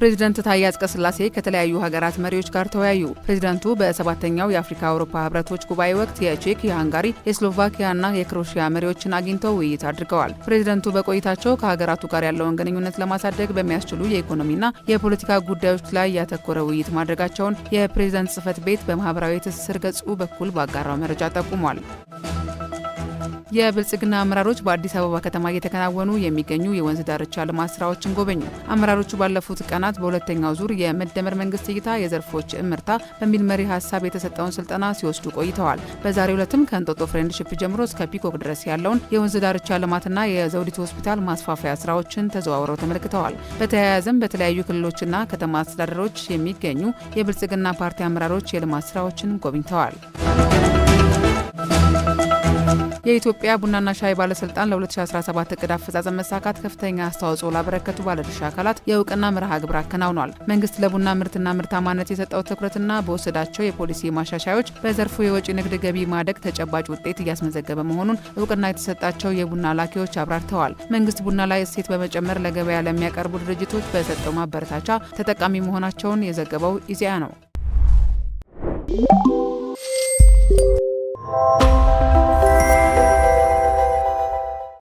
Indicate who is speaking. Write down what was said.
Speaker 1: ፕሬዝዳንት ታዬ አጽቀሥላሴ ከተለያዩ ሀገራት መሪዎች ጋር ተወያዩ። ፕሬዝዳንቱ በሰባተኛው የአፍሪካ አውሮፓ ህብረቶች ጉባኤ ወቅት የቼክ፣ የሃንጋሪ፣ የስሎቫኪያና የክሮሺያ መሪዎችን አግኝተው ውይይት አድርገዋል። ፕሬዝዳንቱ በቆይታቸው ከሀገራቱ ጋር ያለውን ግንኙነት ለማሳደግ በሚያስችሉ የኢኮኖሚና የፖለቲካ ጉዳዮች ላይ ያተኮረ ውይይት ማድረጋቸውን የፕሬዝዳንት ጽህፈት ቤት በማህበራዊ ትስስር ገጹ በኩል ባጋራው መረጃ ጠቁሟል። የብልጽግና አመራሮች በአዲስ አበባ ከተማ እየተከናወኑ የሚገኙ የወንዝ ዳርቻ ልማት ስራዎችን ጎበኙ። አመራሮቹ ባለፉት ቀናት በሁለተኛው ዙር የመደመር መንግስት እይታ የዘርፎች እምርታ በሚል መሪ ሀሳብ የተሰጠውን ስልጠና ሲወስዱ ቆይተዋል። በዛሬው ዕለትም ከእንጦጦ ፍሬንድሺፕ ጀምሮ እስከ ፒኮክ ድረስ ያለውን የወንዝ ዳርቻ ልማትና የዘውዲቱ ሆስፒታል ማስፋፊያ ስራዎችን ተዘዋውረው ተመልክተዋል። በተያያዘም በተለያዩ ክልሎችና ከተማ አስተዳደሮች የሚገኙ የብልጽግና ፓርቲ አመራሮች የልማት ስራዎችን ጎብኝተዋል። የኢትዮጵያ ቡናና ሻይ ባለስልጣን ለ2017 እቅድ አፈጻጸም መሳካት ከፍተኛ አስተዋጽኦ ላበረከቱ ባለድርሻ አካላት የእውቅና መርሃ ግብር አከናውኗል። መንግስት ለቡና ምርትና ምርታማነት የሰጠው ትኩረትና በወሰዳቸው የፖሊሲ ማሻሻያዎች በዘርፉ የወጪ ንግድ ገቢ ማደግ ተጨባጭ ውጤት እያስመዘገበ መሆኑን እውቅና የተሰጣቸው የቡና ላኪዎች አብራርተዋል። መንግስት ቡና ላይ እሴት በመጨመር ለገበያ ለሚያቀርቡ ድርጅቶች በሰጠው ማበረታቻ ተጠቃሚ መሆናቸውን የዘገበው ኢዜአ ነው።